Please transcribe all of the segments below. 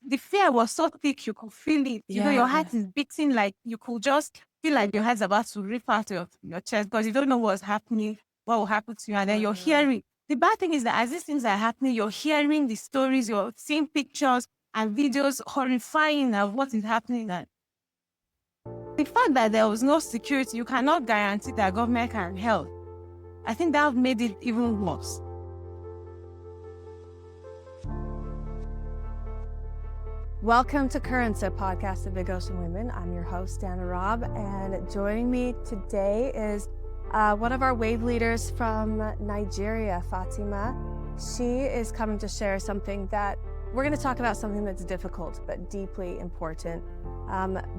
the fear was so thick, you could feel it. Your heart is beating, like you could just feel like your heart's about to rip out of your chest because you don't know what's happening, what will happen to you. And then you're hearing. The bad thing is that as these things are happening, you're hearing the stories, you're seeing pictures and videos horrifying of what is happening. And the fact that there was no security, you cannot guarantee that government can help. I think that made it even worse. Welcome to Currents, a podcast of Big Ocean Women. I'm your host, Dana Robb, and joining me today is one of our wave leaders from Nigeria, Fatima. She is coming to share something that we're going to talk about, something that's difficult but deeply important.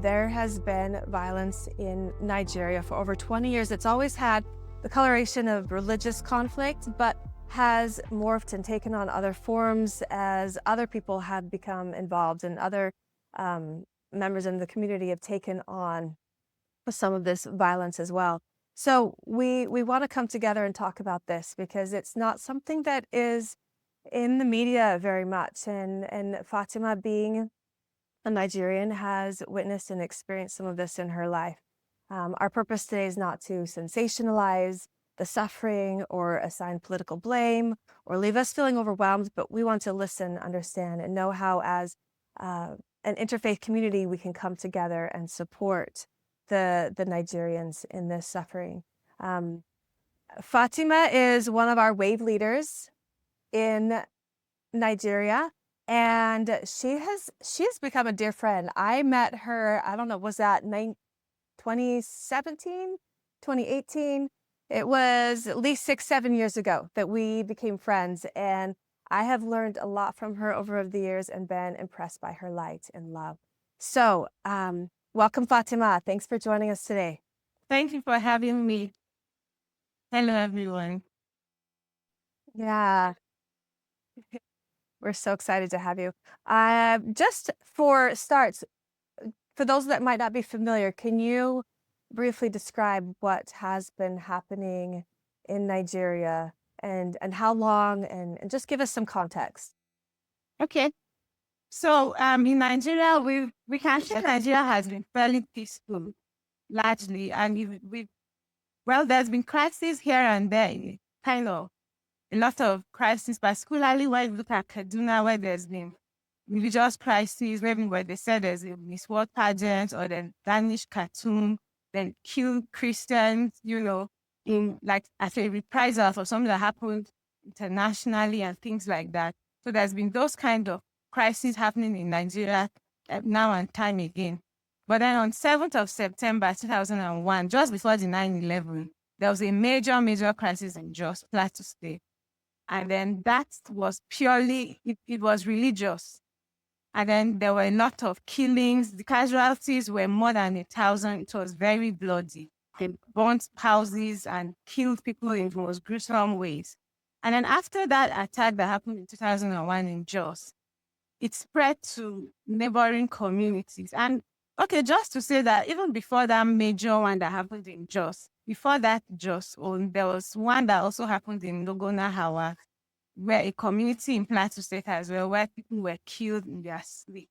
There has been violence in Nigeria for over 20 years. It's always had the coloration of religious conflict, but has morphed and taken on other forms as other people have become involved and other members in the community have taken on some of this violence as well. So we want to come together and talk about this because it's not something that is in the media very much. And Fatima, being a Nigerian, has witnessed and experienced some of this in her life. Our purpose today is not to sensationalize the suffering or assign political blame or leave us feeling overwhelmed, but we want to listen, understand, and know how as an interfaith community we can come together and support the Nigerians in this suffering. Fatima is one of our wave leaders in Nigeria, and she has become a dear friend. I met her, I don't know, was that 2017, 2018? It was at least 6-7 years ago that we became friends, and I have learned a lot from her over the years and been impressed by her light and love. So, welcome, Fatima. Thanks for joining us today. Thank you for having me. Hello, everyone. Yeah. We're so excited to have you. Just for starts, for those that might not be familiar, can you briefly describe what has been happening in Nigeria and how long, and just give us some context? Okay. So in Nigeria, we can say Nigeria has been fairly peaceful, largely, and there's been crises here and there, kind of a lot of crises, particularly when you look at Kaduna, where there's been religious crises, maybe where they said there's a Miss World pageant or then Danish cartoon, then kill Christians, in like as a reprisal for something that happened internationally and things like that. So there's been those kind of crises happening in Nigeria now and time again. But then on 7th of September 2001, just before the 9/11, there was a major, major crisis in Jos Plateau State. And then that was purely, it was religious. And then there were a lot of killings. The casualties were more than 1,000. It was very bloody. They burnt houses and killed people in the most gruesome ways. And then after that attack that happened in 2001 in Jos, it spread to neighboring communities. And okay, just to say that even before that major one that happened in Jos, before that Jos, there was one that also happened in Logona Hawa, where a community in Plateau State as well, where people were killed in their sleep.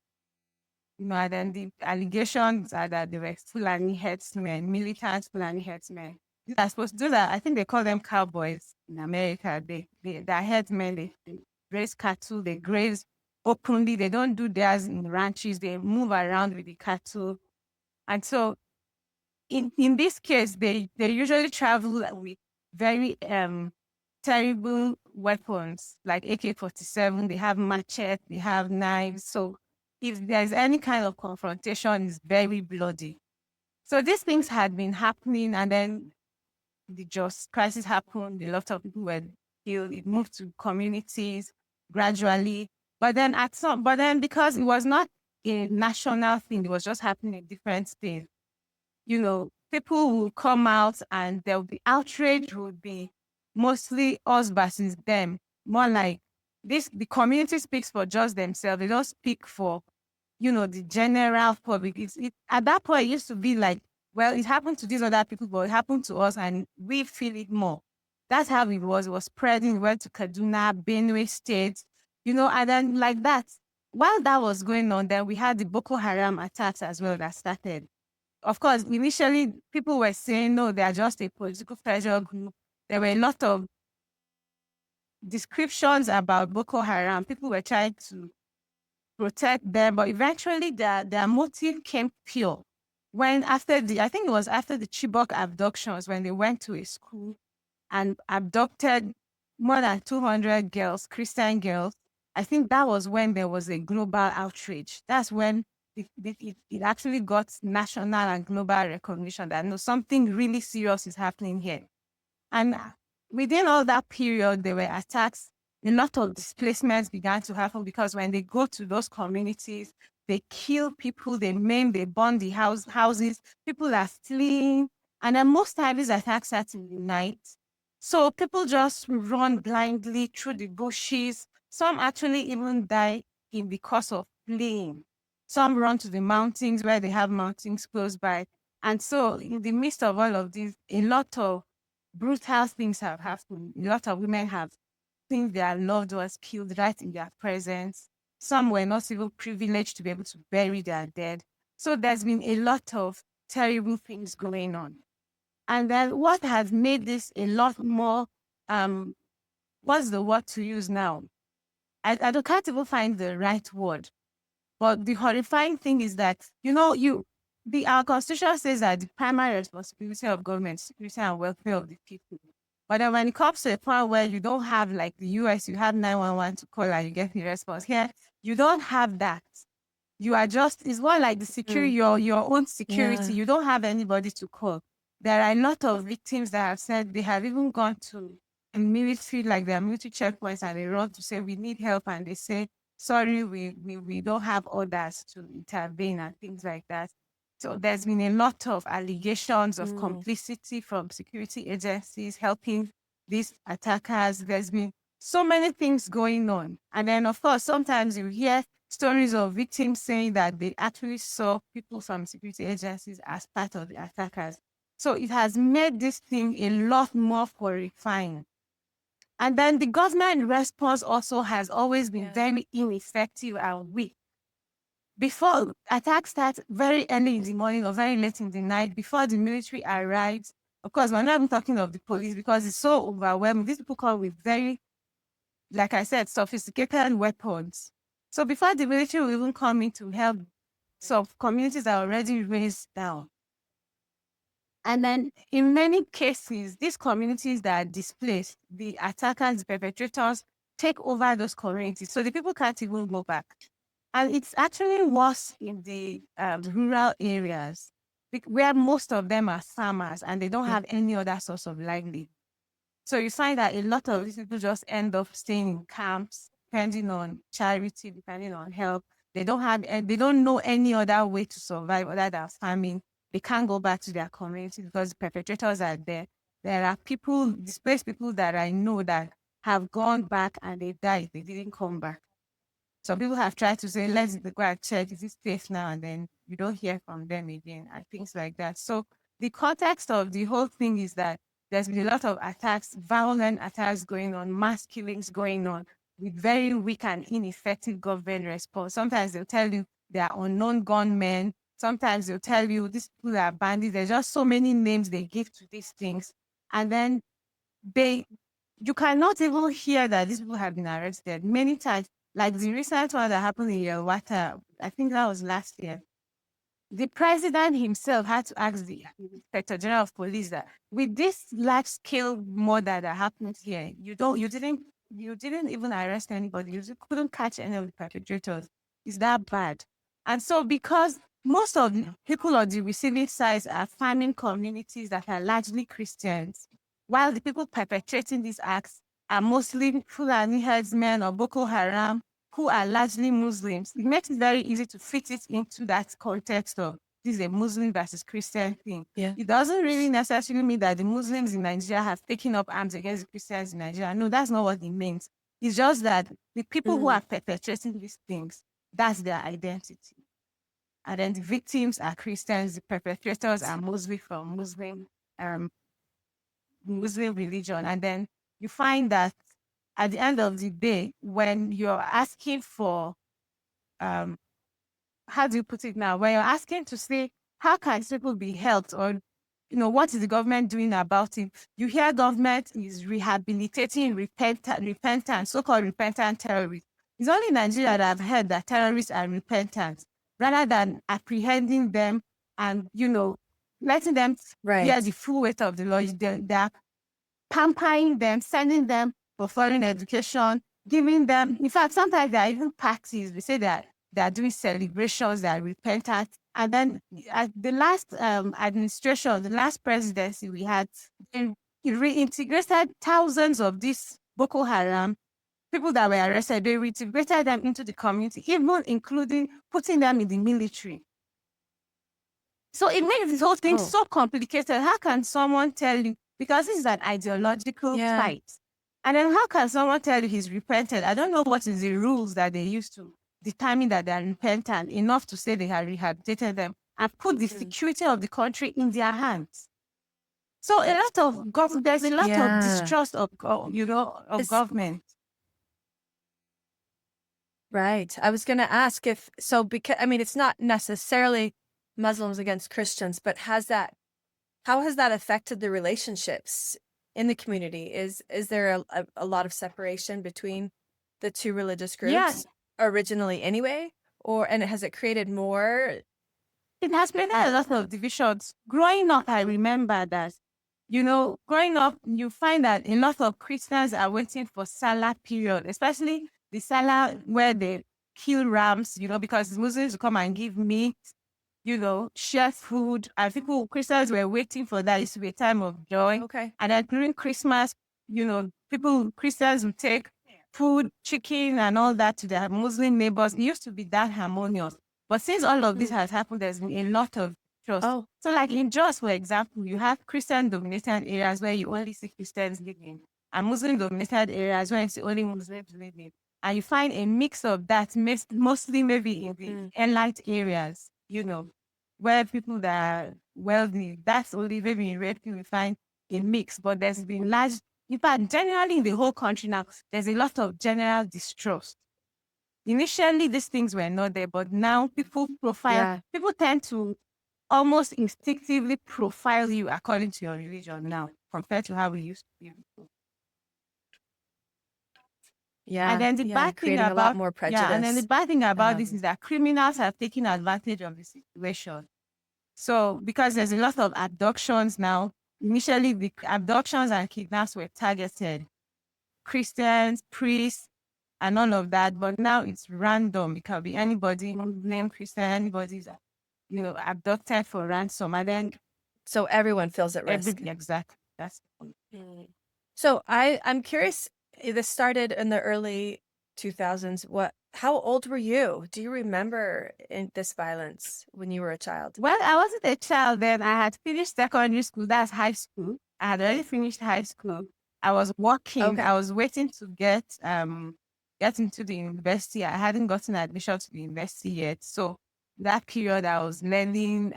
And then the allegations are that they were Fulani herdsmen, militant Fulani herdsmen. Those are, I think they call them cowboys in America. They're herdsmen, they raise cattle, they graze openly, they don't do theirs in ranches, they move around with the cattle. And so in this case, they usually travel with very terrible weapons like AK-47, they have machetes, they have knives. So if there's any kind of confrontation, it's very bloody. So these things had been happening, and then the Jos crisis happened, a lot of people were killed, it moved to communities gradually. But then because it was not a national thing, it was just happening in different states, people will come out and there will be outrage, would be mostly us versus them. More like this, the community speaks for just themselves. They don't speak for, the general public. At that point, it used to be like, well, it happened to these other people, but it happened to us and we feel it more. That's how it was. It was spreading. It went to Kaduna, Benue State, and then like that. while that was going on, then we had the Boko Haram attacks as well that started. Of course, initially people were saying, no, they are just a political pressure group. There were a lot of descriptions about Boko Haram. People were trying to protect them, but eventually their motive came pure. When I think it was after the Chibok abductions, when they went to a school and abducted more than 200 girls, Christian girls. I think that was when there was a global outrage. That's when it actually got national and global recognition that no, something really serious is happening here. And within all that period, there were attacks. A lot of displacements began to happen because when they go to those communities, they kill people, they maim, they burn the houses, people are fleeing. And then most times these attacks start in the night. So people just run blindly through the bushes. Some actually even die in the course of fleeing. Some run to the mountains where they have mountains close by. And so in the midst of all of this, a lot of brutal things have happened. A lot of women have seen their loved ones killed right in their presence. Some were not even privileged to be able to bury their dead. So there's been a lot of terrible things going on. And then what has made this a lot more, what's the word to use now? I can't even find the right word. But the horrifying thing is that, our constitution says that the primary responsibility of government is security and welfare of the people. But then when it comes to a point where you don't have, like the US, you have 911 to call and you get the response. Here, you don't have that. You are just, it's more like the security, your own security. Yeah. You don't have anybody to call. There are a lot of victims that have said they have even gone to a military, like their military checkpoints, and they run to say, we need help. And they say, sorry, we don't have orders to intervene and things like that. So there's been a lot of allegations of complicity from security agencies helping these attackers. There's been so many things going on. And then, of course, sometimes you hear stories of victims saying that they actually saw people from security agencies as part of the attackers. So it has made this thing a lot more horrifying. And then the government response also has always been very ineffective and weak. Before attacks start very early in the morning or very late in the night, before the military arrives, of course, we're not even talking of the police because it's so overwhelming. These people come with very, like I said, sophisticated weapons. So before the military will even come in to help, some communities are already raised down. And then in many cases, these communities that are displaced, the attackers, the perpetrators take over those communities. So the people can't even go back. And it's actually worse in the rural areas where most of them are farmers and they don't have any other source of livelihood. So you find that a lot of these people just end up staying in camps, depending on charity, depending on help. They don't know any other way to survive other than farming. They can't go back to their community because the perpetrators are there. There are people, displaced people that I know that have gone back and they died. They didn't come back. Some people have tried to say, let's go and check, is it safe now? And then you don't hear from them again and things like that. So the context of the whole thing is that there's been a lot of attacks, violent attacks going on, mass killings going on with very weak and ineffective government response. Sometimes they'll tell you they are unknown gunmen. Sometimes they'll tell you these people are bandits. There's just so many names they give to these things. And then you cannot even hear that these people have been arrested. Many times, like the recent one that happened in Yelwata, I think that was last year. The president himself had to ask the Inspector General of Police that with this large scale murder that happened here, you didn't even arrest anybody. You couldn't catch any of the perpetrators. Is that bad? And so because most of the people on the receiving side are farming communities that are largely Christians, while the people perpetrating these acts are mostly Fulani herdsmen or Boko Haram, who are largely Muslims, it makes it very easy to fit it into that context of this is a Muslim versus Christian thing. Yeah. It doesn't really necessarily mean that the Muslims in Nigeria have taken up arms against the Christians in Nigeria. No, that's not what it means. It's just that the people who are perpetrating these things, that's their identity. And then the victims are Christians, the perpetrators are mostly from Muslim religion. And then you find that at the end of the day, when you're asking for how do you put it now? When you're asking to say, how can people be helped, or what is the government doing about it? You hear government is rehabilitating repentant, so-called repentant terrorists. It's only in Nigeria that I've heard that terrorists are repentant, rather than apprehending them and, letting them bear the full weight of the law. They're pampering them, sending them for foreign education, giving them, in fact, sometimes there are even parties. We say that they are doing celebrations, they are repentant. And then at the last administration, the last presidency we had, they reintegrated thousands of these Boko Haram people that were arrested. They reintegrated them into the community, even including putting them in the military. So it makes this whole thing so complicated. How can someone tell you, because this is an ideological fight, and then how can someone tell you he's repentant? I don't know what is the rules that they use to determine that they are repentant enough to say they have rehabilitated them and put the security of the country in their hands. So a lot of there's a lot of distrust of government. Right. I was going to ask because it's not necessarily Muslims against Christians, but how has that affected the relationships in the community? Is there a lot of separation between the two religious groups originally anyway? And has it created more? It has created a lot of divisions. Growing up, I remember that, growing up, you find that a lot of Christians are waiting for Salah period, especially the Salah where they kill rams, because Muslims come and give meat, share food. And Christians were waiting for that. It used to be a time of joy. Okay. And then during Christmas, Christians would take food, chicken, and all that to their Muslim neighbors. It used to be that harmonious. But since all of this has happened, there's been a lot of trust. Oh. So like in Jos, for example, you have Christian-dominated areas where you only see Christians living, and Muslim-dominated areas where you see only Muslims living. And you find a mix of that, mostly maybe in the elite areas, where people that are wealthy, that's only maybe in Red Pill we find a mix. But there's been in fact, generally in the whole country now, there's a lot of general distrust. Initially, these things were not there, but now people tend to almost instinctively profile you according to your religion now, compared to how we used to be before. Yeah. And then the bad thing about a lot more prejudice. and then the bad thing about this is that criminals have taken advantage of the situation. So because there's a lot of abductions now, initially the abductions and kidnaps were targeted. Christians, priests, and all of that, but now it's random. It can be anybody, named Christian, anybody's abducted for ransom, and then so everyone feels at risk. Exactly. That's So I'm curious. This started in the early 2000s. How old were you? Do you remember this violence when you were a child? Well, I wasn't a child then. I had finished secondary school. That's high school. I had already finished high school. I was working. Okay. I was waiting to get into the university. I hadn't gotten admission to the university yet. So that period I was learning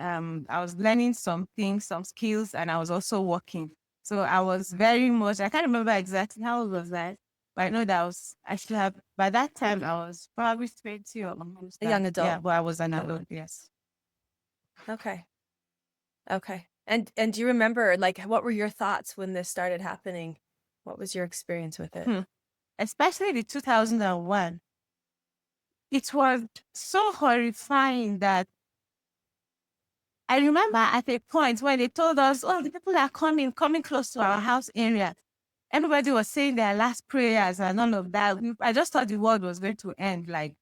some things, some skills, and I was also working. So I was very much, I can't remember exactly how old was that, but I know that by that time I was probably 20 or almost a young adult. Yeah, but I was an adult, yes. Okay. And do you remember, what were your thoughts when this started happening? What was your experience with it? Especially the 2001. It was so horrifying that I remember at a point when they told us, the people are coming close to our house area. Everybody was saying their last prayers and all of that. I just thought the world was going to end. Like,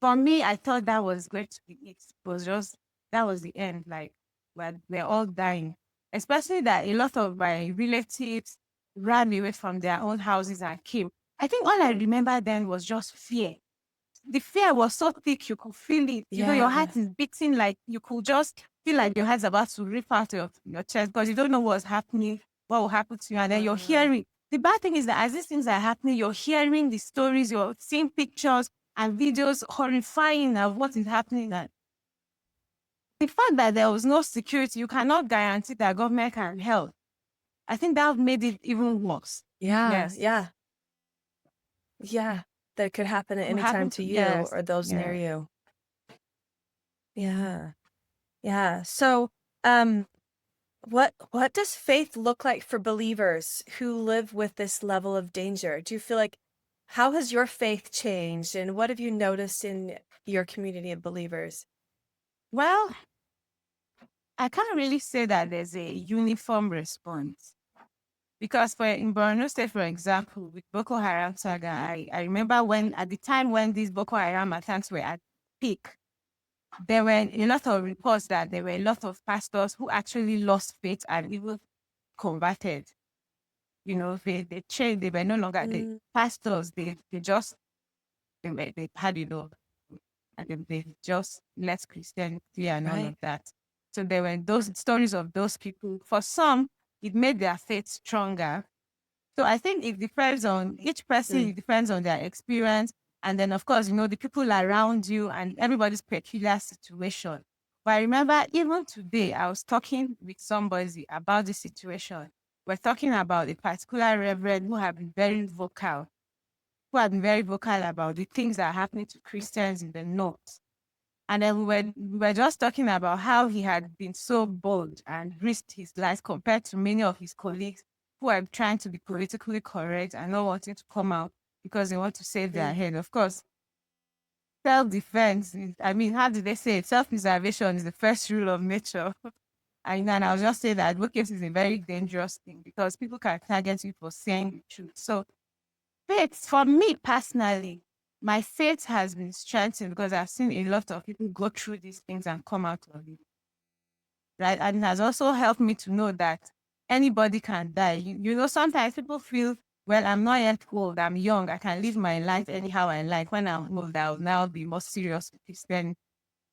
for me, I thought that was going to be it. That was the end. Like, we're all dying. Especially that a lot of my relatives ran away from their own houses and came. I think all I remember then was just fear. The fear was so thick, you could feel it. Your heart is beating, like you could just feel like your heart's about to rip out of your chest because you don't know what's happening, what will happen to you. And then you're hearing. The bad thing is that as these things are happening, you're hearing the stories, you're seeing pictures and videos horrifying of what is happening. And the fact that there was no security, you cannot guarantee that government can help. I think that made it even worse. Yeah. Yes. Yeah. that could happen at What any time happened to to you yes, or those near yeah. you. Yeah. Yeah. So, um, what does faith look like for believers who live with this level of danger? Do you feel like how has your faith changed, and what have you noticed in your community of believers? Well, I can't really say that there's a uniform response. Because in Borno State, for example, with Boko Haram saga, I remember when at the time when these Boko Haram attacks were at peak, there were a lot of reports that there were a lot of pastors who actually lost faith and even converted. You know, they changed, they were no longer the Mm, pastors, they just they had, and then they just left Christianity and all right. of that. So there were those stories of those people. For some, it made their faith stronger. So I think it depends on each person, Mm, it depends on their experience. And then, of course, the people around you and everybody's peculiar situation. But I remember even today, I was talking with somebody about this situation. We're talking about a particular reverend who had been very vocal about the things that are happening to Christians in the North. And then we were just talking about how he had been so bold and risked his life compared to many of his colleagues who are trying to be politically correct and not wanting to come out because they want to save their mm, head. Of course, self-defense, I mean, how do they say it? Self-preservation is the first rule of nature. And I'll just say that advocacy is a very dangerous thing because people can target you for saying the truth. So faith, for me personally, my faith has been strengthened because I've seen a lot of people go through these things and come out of it. Right. And it has also helped me to know that anybody can die. Sometimes people feel, well, I'm not yet old, I'm young, I can live my life anyhow I like. When I'm old, I'll now be more serious with Christianity.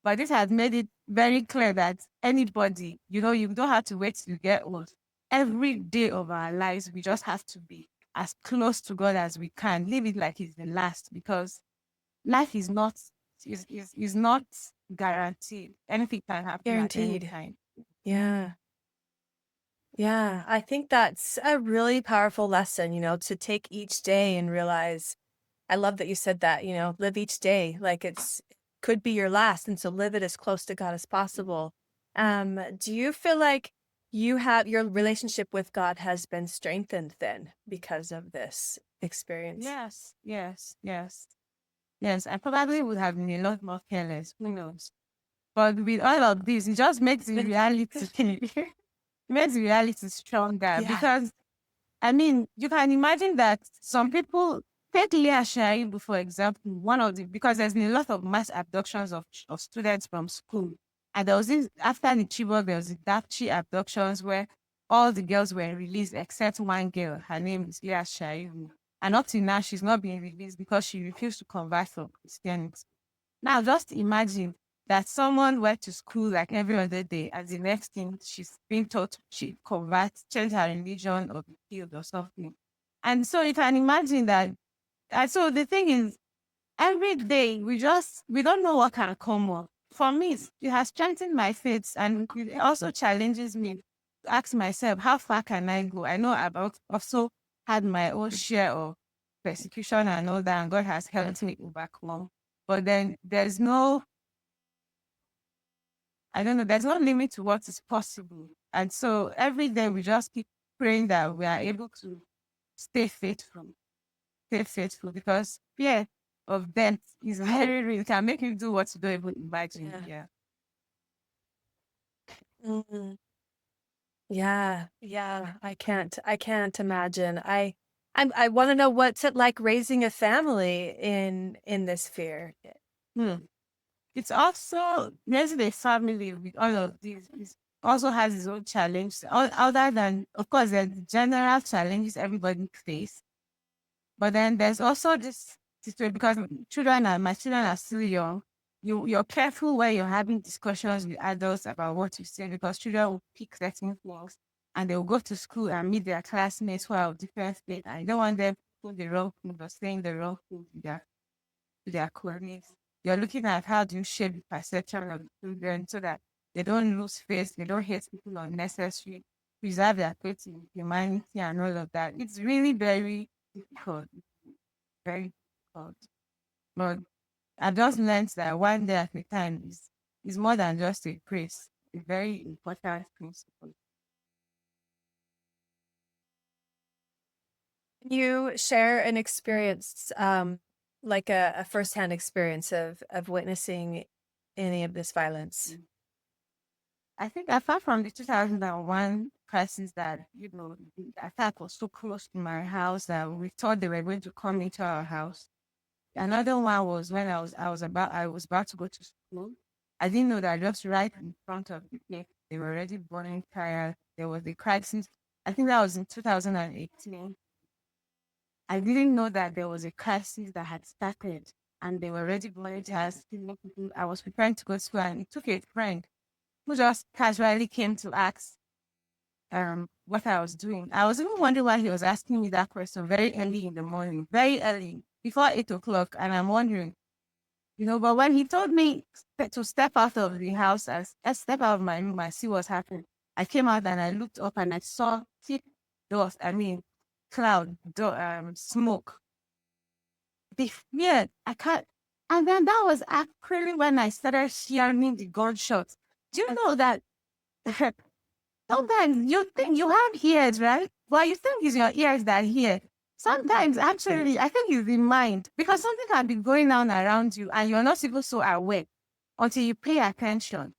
But this has made it very clear that anybody, you don't have to wait till you get old. Every day of our lives, we just have to be as close to God as we can. Live it like it's the last because life is not guaranteed. Anything can happen at any guaranteed. time. Yeah. Yeah. I think that's a really powerful lesson, to take each day and realize. I love that you said that, live each day like could be your last. And so live it as close to God as possible. Do you feel like your relationship with God has been strengthened then because of this experience? Yes, yes, yes, yes. I probably would have been a lot more careless. Who knows? But with all of this, it just makes the reality it makes the reality stronger Yeah. because I mean, you can imagine that some people take Leah Shaibu, for example, because there's been a lot of mass abductions of students from school. And there was this, after the Chibok, there was the Dapchi abductions where all the girls were released except one girl. Her name is Leah Shaibu. And up to now, she's not being released because she refused to convert from Christianity. Now, just imagine that someone went to school like every other day, and the next thing she's being told she convert, change her religion, or be killed or something. And so you can imagine that. And so the thing is, every day we don't know what can come up. For me, it has strengthened my faith, and it also challenges me to ask myself, how far can I go? I know I've also had my own share of persecution and all that, and God has helped me overcome. But then I don't know, there's no limit to what is possible. And so every day we just keep praying that we are able to stay faithful, stay faithful because fear of death is very real. It can make you do what you don't even imagine. Yeah. Yeah. Mhm. Yeah. Yeah. I can't imagine. I want to know what's it like raising a family in this fear. Hmm. It's also raising a family with all of these. It also has its own challenge. Other than, of course, there's the general challenges everybody face. But then there's also this situation because my children are still young. You're careful when you're having discussions with adults about what you say because children will pick certain things and they'll go to school and meet their classmates who are of different faith. And you don't want them to put the wrong thing or saying the wrong thing to their colleagues. You're looking at how do you shape the perception of the children so that they don't lose face, they don't hate people unnecessarily, preserve their faith in humanity and all of that. It's really very difficult, very difficult. But I've just learned that one day at a time is more than just a praise. A very important principle. You share an experience, like a firsthand experience of witnessing any of this violence. I think apart from the 2001 crisis that, the attack was so close to my house that we thought they were going to come into our house. Another one was when I was about to go to school. I didn't know that just right in front of the place, they were already burning tires. There was the crisis. I think that was in 2018. I didn't know that there was a crisis that had started and they were already burning tires. I was preparing to go to school and it took a friend who just casually came to ask what I was doing. I was even wondering why he was asking me that question very early in the morning, very early, before 8 o'clock. And I'm wondering, but when he told me to step out of the house, I step out of my room, I see what's happening. I came out and I looked up and I saw thick dust, cloud, smoke. Yeah, I can't. And then that was actually when I started hearing the gunshots. Do you know that sometimes you think you have ears, right? Well, you think it's your ears that hear. Sometimes, actually, I think it's the mind because something can be going on around you and you're not even so aware until you pay attention.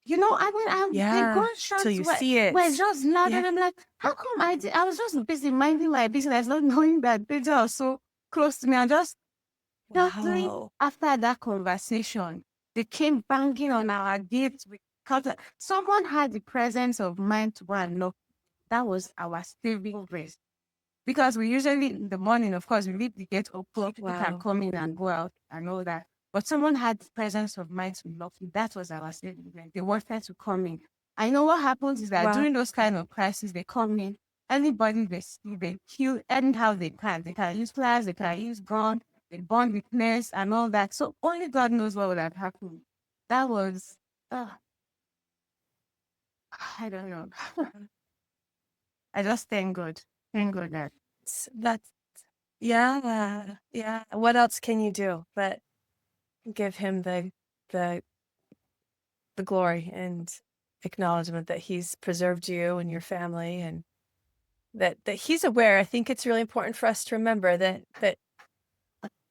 The gunshots till you see it. were just loud, and I'm like, how come I was just busy minding my business, not knowing that they are so close to me. And just Wow. after that conversation, they came banging on our gates because someone had the presence of mind to go and knock. That was our saving grace. Because we usually, in the morning, of course, we leave the gate open, people can come in and go out and all that. But someone had the presence of mind to lock it. That was our saving grace. They wanted to come in. I know what happens is that during those kind of crises, they come in. Anybody they see, they kill anyhow they can. They can use flares, they can use gun, they burn witness and all that. So only God knows what would have happened. That was, I don't know. I just thank God. Thank God that. That's yeah. What else can you do but give him the glory and acknowledgement that he's preserved you and your family, and that he's aware. I think it's really important for us to remember that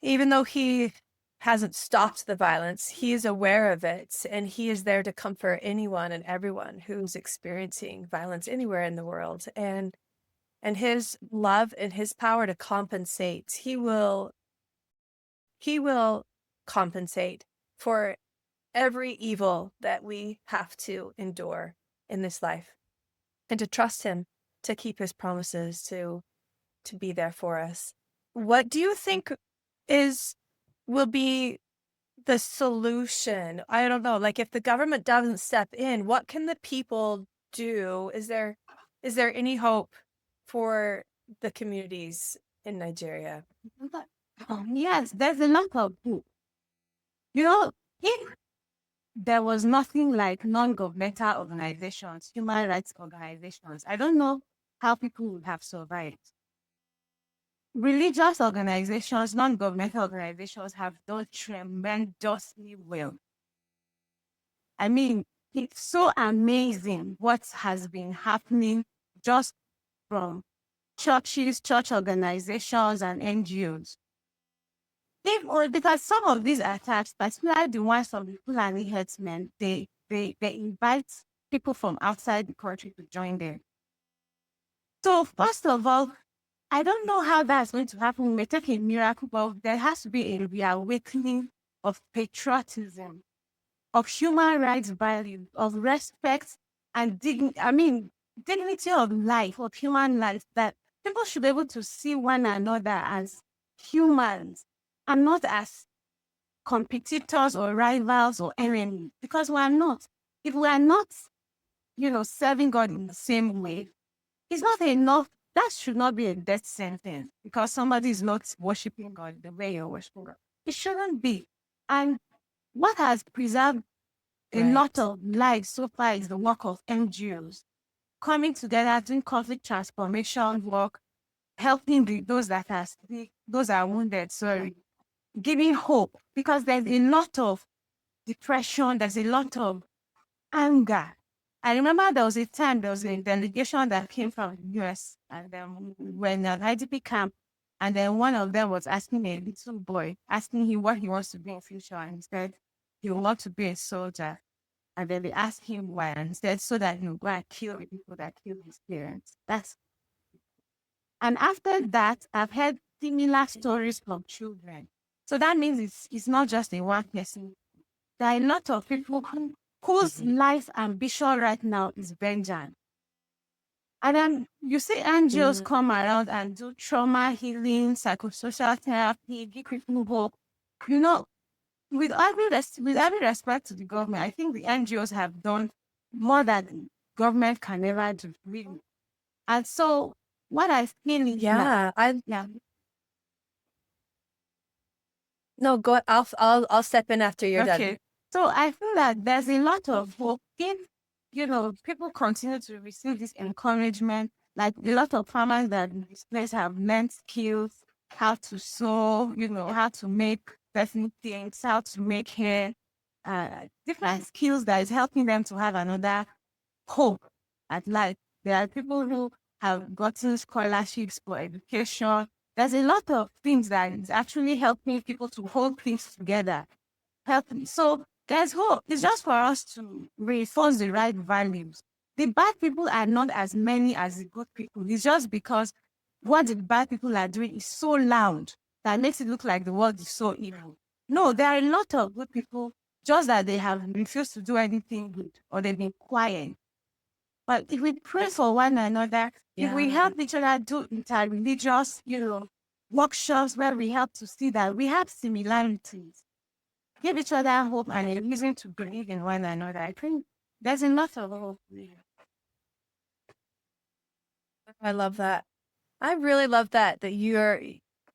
even though he hasn't stopped the violence, he is aware of it, and he is there to comfort anyone and everyone who's experiencing violence anywhere in the world. And his love and his power to compensate, he will compensate for every evil that we have to endure in this life, and to trust him to keep his promises, to be there for us. What do you think will be the solution? I don't know, like if the government doesn't step in, what can the people do? Is there any hope for the communities in Nigeria? Yes, there's a lot of hope. If there was nothing like non-governmental organizations, human rights organizations, I don't know how people would have survived. Religious organizations, non-governmental organizations have done tremendously well. It's so amazing what has been happening just from churches, church organizations, and NGOs. Because some of these attacks, particularly the ones from the Fulani herdsmen, they invite people from outside the country to join them. So first of all, I don't know how that's going to happen. We may take a miracle, but there has to be a reawakening of patriotism, of human rights values, of respect and dignity of life, of human life, that people should be able to see one another as humans and not as competitors or rivals or enemies, because we are not. If we are not, serving God in the same way, it's not enough. That should not be a death sentence because somebody is not worshiping God the way you're worshiping God. It shouldn't be. And what has preserved a lot of lives so far is the work of NGOs coming together, doing conflict transformation work, helping those that are sick, those are wounded, giving hope, because there's a lot of depression, there's a lot of anger. I remember there was a time there was a delegation that came from the US, and then when an IDP camp, and then one of them was asking a little boy, asking him what he wants to be in future, and he said he would want to be a soldier. And then they asked him why, and he said so that he would go and kill the people that killed his parents. And after that, I've heard similar stories from children. So that means it's not just a one person. There are a lot of people whose life ambition right now is vengeance. And then you see NGOs come around and do trauma healing, psychosocial therapy, give people hope. You know, with every respect to the government, I think the NGOs have done more than the government can ever do, really. And so what I feel is No, go. I'll step in after you're done. okay. So I feel that there's a lot of hope if, people continue to receive this encouragement. Like a lot of farmers that in this place have learned skills, how to sew, how to make certain things, how to make hair, different skills that is helping them to have another hope at life. There are people who have gotten scholarships for education. There's a lot of things that is actually helping people to hold things together. So there's hope. It's just for us to reinforce the right values. The bad people are not as many as the good people. It's just because what the bad people are doing is so loud that makes it look like the world is so evil. No, there are a lot of good people, just that they have refused to do anything good or they've been quiet. But if we pray for one another, if we help each other do interreligious, workshops where we help to see that we have similarities, give each other hope and a reason to believe in one another, I think there's a lot of hope. I love that. I really love that you're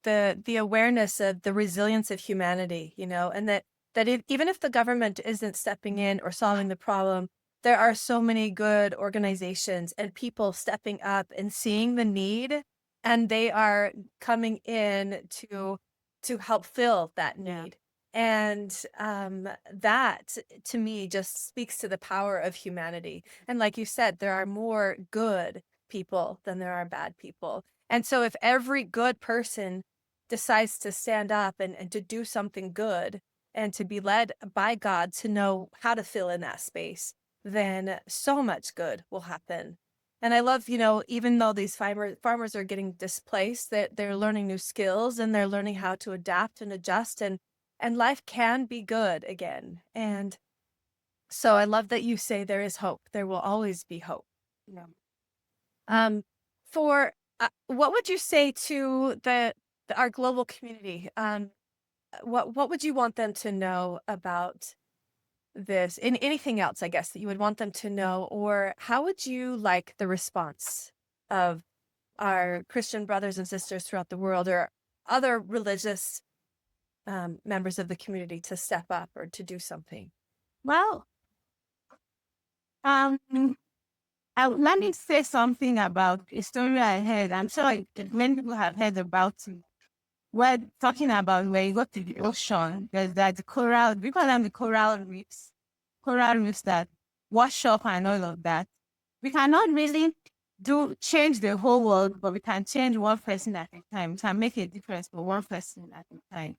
the awareness of the resilience of humanity, and that even if the government isn't stepping in or solving the problem, there are so many good organizations and people stepping up and seeing the need, and they are coming in to help fill that need. And that to me just speaks to the power of humanity. And like you said, there are more good people than there are bad people. And so if every good person decides to stand up and to do something good and to be led by God to know how to fill in that space, then so much good will happen. And I love, even though these farmers are getting displaced, that they're learning new skills and they're learning how to adapt and adjust, and life can be good again. And so I love that you say there is hope. There will always be hope. For what would you say to our global community? What would you want them to know about this? And anything else, I guess, that you would want them to know, or how would you like the response of our Christian brothers and sisters throughout the world, or other religious members of the community, to step up or to do something? Well, let me say something about a story I heard. I'm sure many people have heard about it. We're talking about where you go to the ocean, there's that the coral, we call them the coral reefs that wash up and all of that. We cannot really change the whole world, but we can change one person at a time. We can make a difference for one person at a time.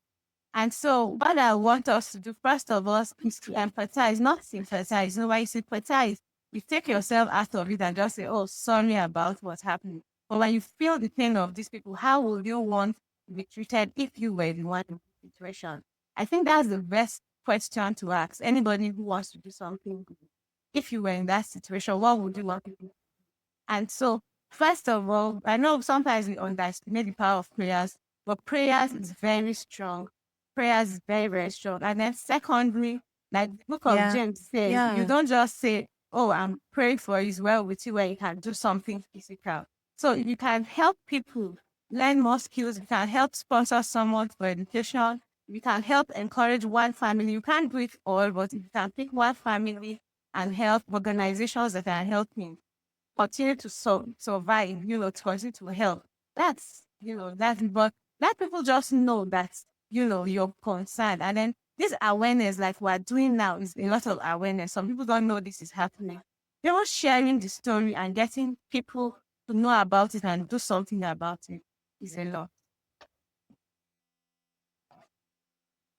And so what I want us to do, first of all, is to empathize, not sympathize. Why you sympathize, you take yourself out of it and just say, oh, sorry about what's happening. But when you feel the pain of these people, how will you want to be treated if you were in one situation? I think that's the best question to ask anybody who wants to do something good. If you were in that situation, what would you want to do? And so, first of all, I know sometimes we underestimate the power of prayers, but prayers is very strong. Prayers is very, very strong. And then secondly, like the book of James says, you don't just say, oh, I'm praying for Israel with you, where you can do something physical. So you can help people learn more skills. You can help sponsor someone for education. You can help encourage one family. You can't do it all, but you can pick one family and help organizations that are helping continue to survive, to continue to help. But let people just know that your concern. And then this awareness, like we're doing now, is a lot of awareness. Some people don't know this is happening. Just sharing the story and getting people to know about it and do something about it is a lot.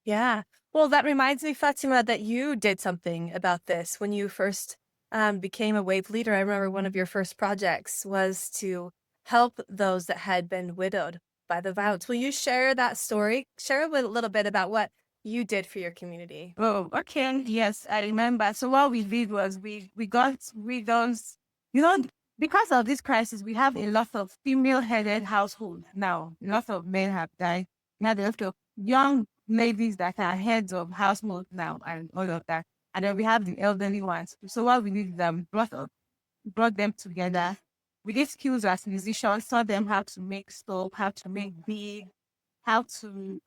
Yeah. Well, that reminds me, Fatima, that you did something about this when you first became a wave leader. I remember one of your first projects was to help those that had been widowed by the violence. Will you share that story? Share a little bit about what you did for your community. Oh, okay. Yes, I remember. So what we did was we got widows, because of this crisis, we have a lot of female-headed households now. A lot of men have died. We have a lot of young ladies that are heads of households now and all of that. And then we have the elderly ones. So what we did is brought them together. We did skills as musicians, taught them how to make soap, how to make beads, how to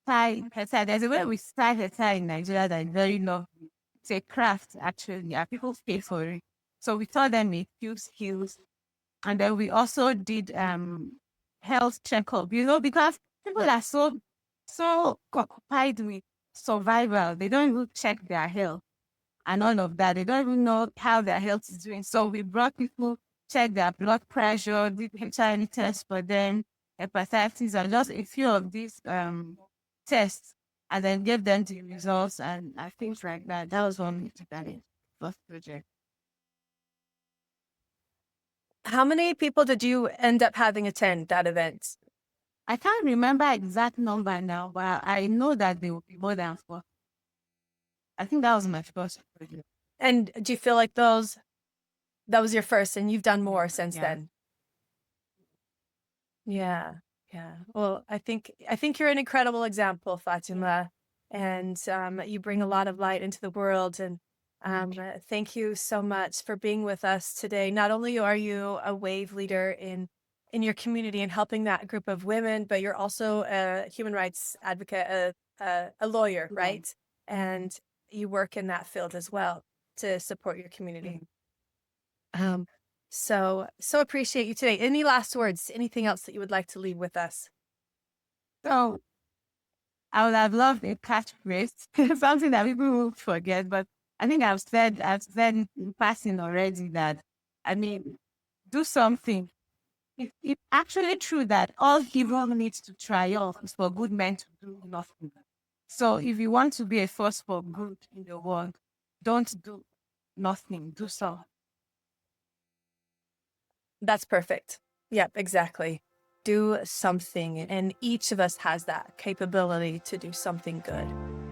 tie hair. There's a way we tie hair in Nigeria that is very lovely. It's a craft actually, and people pay for it. So we taught them a few skills, and then we also did health checkup. Because people are so occupied with survival, they don't even check their health and all of that. They don't even know how their health is doing. So we brought people, check their blood pressure, did HIV tests for them, hepatitis, and just a few of these tests, and then gave them the results and things like that. That was one first project. How many people did you end up having attend that event? I can't remember exact number now, but I know that there will be more than 4. I think that was my first project. And do you feel like that was your first and you've done more since then? Yeah. Yeah. Well, I think you're an incredible example, Fatima, and you bring a lot of light into the world. And thank you so much for being with us today. Not only are you a wave leader in your community and helping that group of women, but you're also a human rights advocate, a lawyer, right? And you work in that field as well to support your community. So appreciate you today. Any last words? Anything else that you would like to leave with us? So I would have loved a catchphrase, something that people will forget, but I think I've said in passing already that, do something. It's actually true that all evil needs to triumph is for good men to do nothing. So if you want to be a force for good in the world, don't do nothing, do something. That's perfect. Yep, exactly. Do something. And each of us has that capability to do something good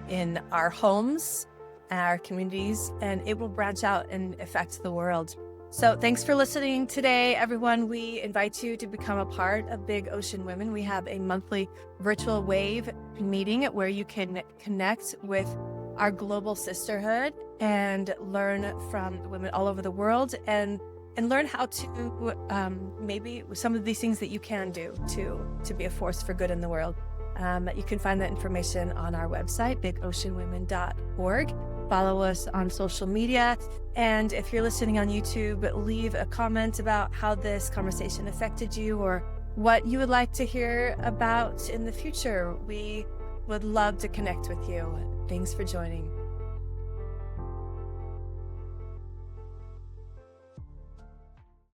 in our homes, our communities, and it will branch out and affect the world. So thanks for listening today, everyone. We invite you to become a part of Big Ocean Women. We have a monthly virtual wave meeting where you can connect with our global sisterhood and learn from women all over the world and learn how to maybe some of these things that you can do to be a force for good in the world. You can find that information on our website, bigoceanwomen.org. Follow us on social media. And if you're listening on YouTube, leave a comment about how this conversation affected you or what you would like to hear about in the future. We would love to connect with you. Thanks for joining.